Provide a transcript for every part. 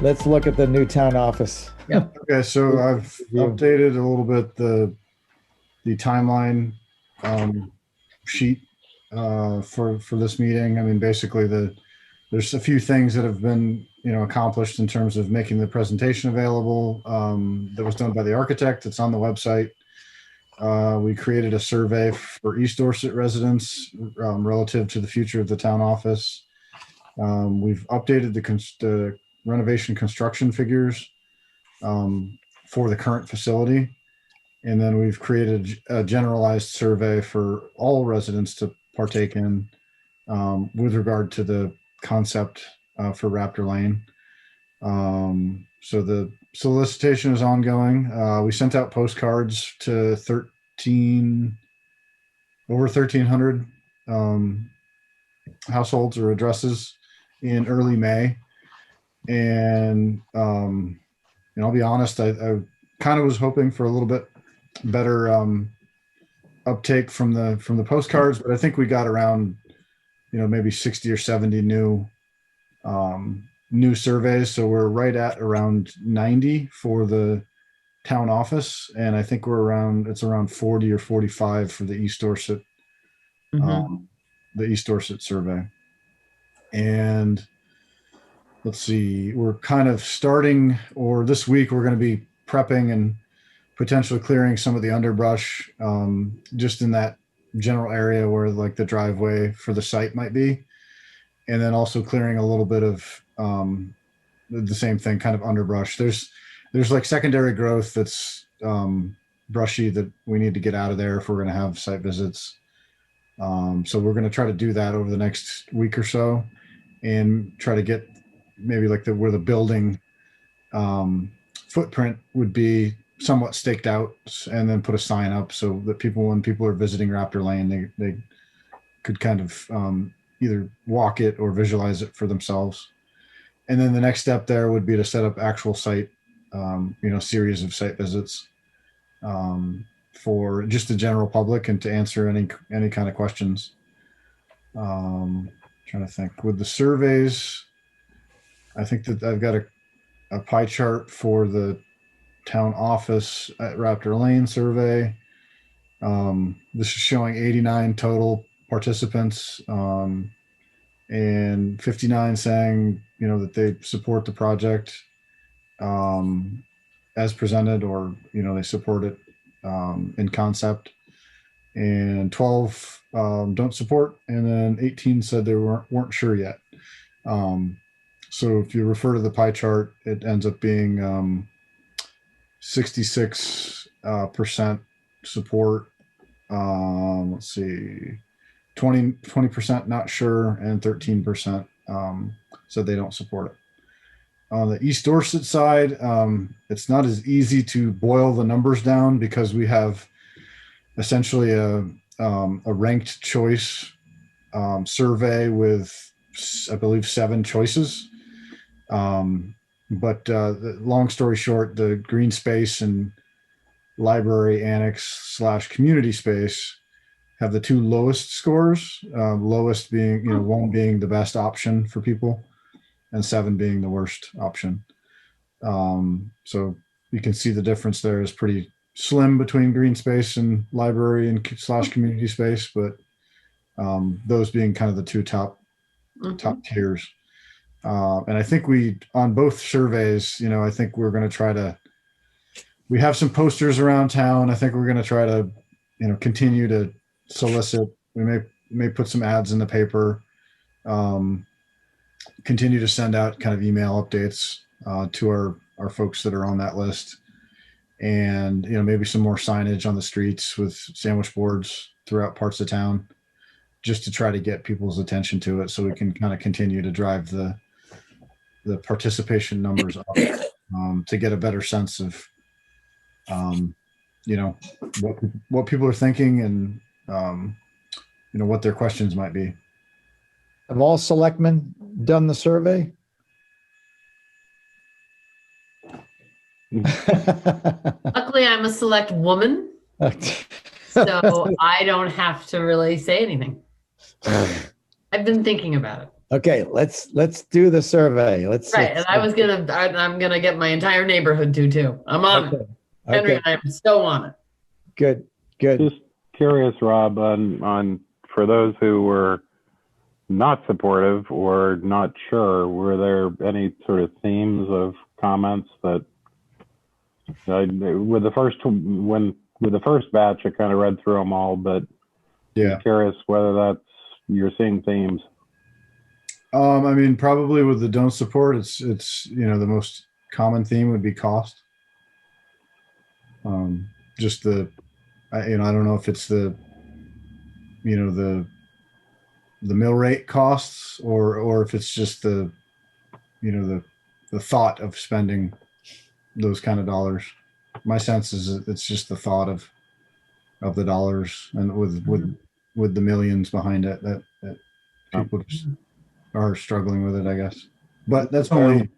Let's look at the new town office. Yeah. Okay, so I've updated a little bit the timeline sheet for this meeting. I mean, basically there's a few things that have been accomplished in terms of making the presentation available. That was done by the architect. It's on the website. We created a survey for East Dorset residents relative to the future of the town office. We've updated the renovation construction figures for the current facility. And then we've created a generalized survey for all residents to partake in with regard to the concept for Raptor Lane. So the solicitation is ongoing. We sent out postcards to over 1,300 households or addresses in early May. And I'll be honest, I kind of was hoping for a little bit better uptake from the postcards, but I think we got around maybe 60 or 70 new surveys. So we're right at around 90 for the town office, and I think it's around 40 or 45 for the East Dorset the East Dorset survey. And let's see, we're kind of starting, or this week we're going to be prepping and potentially clearing some of the underbrush just in that general area where like the driveway for the site might be. And then also clearing a little bit of the same thing, kind of underbrush. There's like secondary growth that's brushy that we need to get out of there if we're going to have site visits. So we're going to try to do that over the next week or so and try to get maybe like where the building footprint would be somewhat staked out, and then put a sign up so that when people are visiting Raptor Lane, they could kind of either walk it or visualize it for themselves. And then the next step there would be to set up actual site, series of site visits for just the general public and to answer any kind of questions. Trying to think with the surveys, I think that I've got a pie chart for the town office at Raptor Lane survey. This is showing 89 total participants, and 59 saying, that they support the project as presented, or, they support it in concept, and 12 don't support, and then 18 said they weren't sure yet. So if you refer to the pie chart, it ends up being 66% support. Let's see, 20% not sure, and 13% said they don't support it. On the East Dorset side, it's not as easy to boil the numbers down because we have essentially a ranked choice survey with, I believe, 7 choices. But long story short, the green space and library annex / community space have the 2 lowest scores, lowest being, 1 being the best option for people and 7 being the worst option. So you can see the difference there is pretty slim between green space and library and / community space, but those being kind of the 2 top tiers. And I think on both surveys, I think we're going to we have some posters around town. I think we're going to try to, continue to solicit. We may put some ads in the paper, continue to send out kind of email updates to our folks that are on that list. And, maybe some more signage on the streets with sandwich boards throughout parts of town, just to try to get people's attention to it so we can kind of continue to drive the participation numbers up to get a better sense of, what people are thinking and, what their questions might be. Have all selectmen done the survey? Luckily, I'm a select woman, so I don't have to really say anything. I've been thinking about it. Okay, let's do the survey. Right, and I'm gonna get my entire neighborhood to too. I'm on it. Okay, Henry okay, and I am so on it. good, good. Just curious, Rob, on for those who were not supportive or not sure, were there any sort of themes of comments that with the first batch, I kind of read through them all, but Yeah. I'm curious whether that's you're seeing themes. I mean, probably with the don't support, it's the most common theme would be cost. Just I don't know if it's the mill rate costs or if it's just the thought of spending those kind of dollars. My sense is it's just the thought of the dollars and with the millions behind it that people just are struggling with it, I guess. But that's only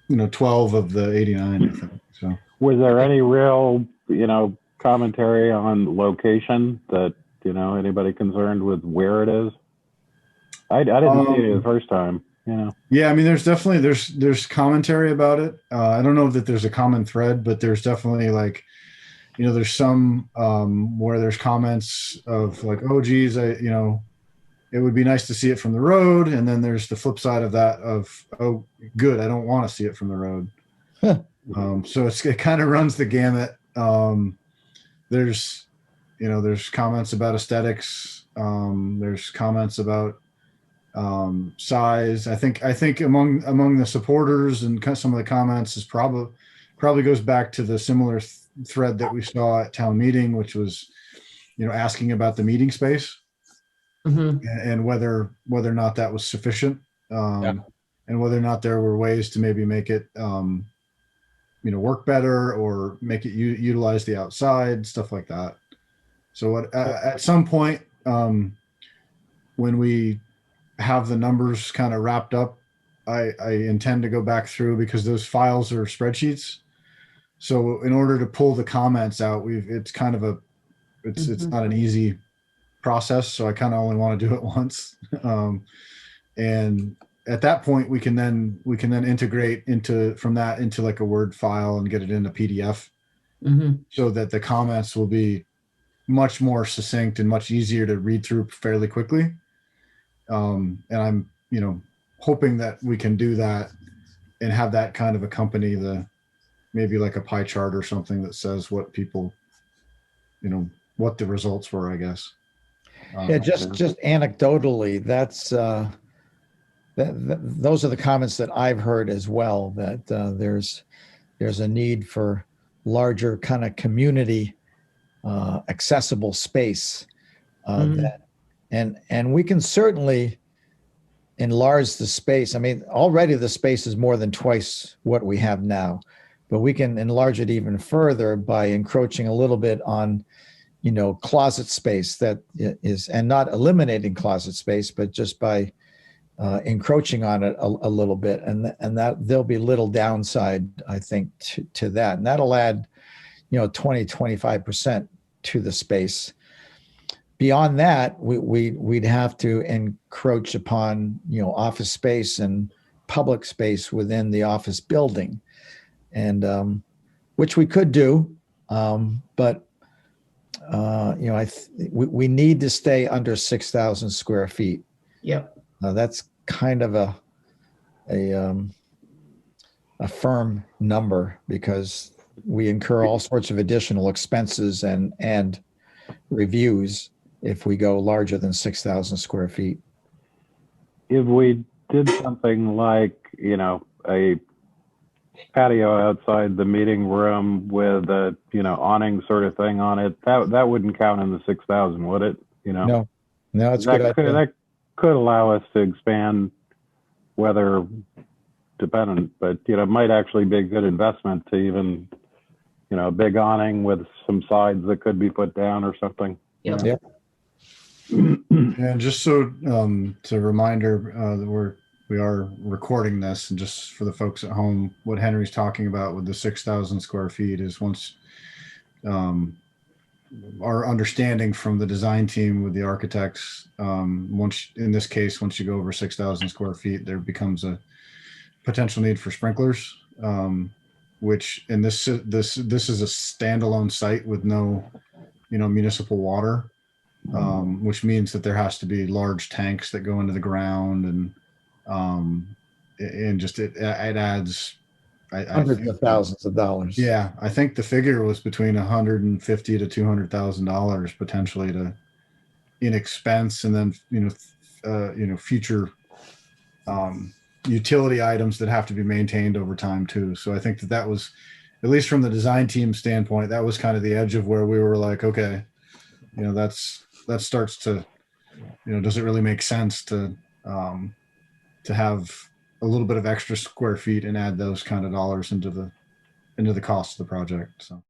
12 of the 89, I think. So Was there any real commentary on location that anybody concerned with where it is? I didn't see it the first time. Yeah, I mean, there's definitely there's commentary about it. I don't know that there's a common thread, but there's definitely there's some where there's comments of like, oh geez, it would be nice to see it from the road, and then there's the flip side of that of, oh good, I don't want to see it from the road. So it kind of runs the gamut. There's comments about aesthetics. There's comments about size. I think among the supporters and some of the comments is probably goes back to the similar thread that we saw at town meeting, which was asking about the meeting space and whether or not that was sufficient, and whether or not there were ways to maybe make it work better or make it utilize the outside, stuff like that. So at some point, when we have the numbers kind of wrapped up, I intend to go back through, because those files are spreadsheets. So in order to pull the comments out, it's not an easy process. So I kind of only want to do it once. And at that point, we can then integrate from that into like a Word file and get it in a PDF, so that the comments will be much more succinct and much easier to read through fairly quickly. And I'm, hoping that we can do that and have that kind of accompany maybe like a pie chart or something that says what people, what the results were, I guess. Yeah, just anecdotally, that's those are the comments that I've heard as well, that there's a need for larger kind of community accessible space, and we can certainly enlarge the space. I mean, already the space is more than twice what we have now, but we can enlarge it even further by encroaching a little bit on closet space that is, and not eliminating closet space, but just by encroaching on it a little bit, and that there'll be little downside, I think, to that, and that'll add 20-25% to the space. Beyond that, we'd have to encroach upon office space and public space within the office building, and which we could do, but we need to stay under 6,000 square feet. Yep. That's kind of a firm number, because we incur all sorts of additional expenses and reviews if we go larger than 6,000 square feet. If we did something like, a patio outside the meeting room with a, awning sort of thing on it, that wouldn't count in the 6,000, would it? No, it's a good idea. That could allow us to expand, weather dependent, but, it might actually be a good investment to even, a big awning with some sides that could be put down or something. Yep. Yep. And just so it's a reminder that we are recording this, and just for the folks at home, what Henry's talking about with the 6,000 square feet is once our understanding from the design team with the architects, once in this case, once you go over 6,000 square feet, there becomes a potential need for sprinklers, which in this is a standalone site with no, municipal water, which means that there has to be large tanks that go into the ground, and just it adds. I Hundreds think, of thousands of dollars. yeah, I think the figure was between $150,000 to $200,000 potentially in expense, and then future utility items that have to be maintained over time too. So I think that was, at least from the design team standpoint, that was kind of the edge of where we were like, okay, that starts to, does it really make sense to have a little bit of extra square feet and add those kind of dollars into the cost of the project? So.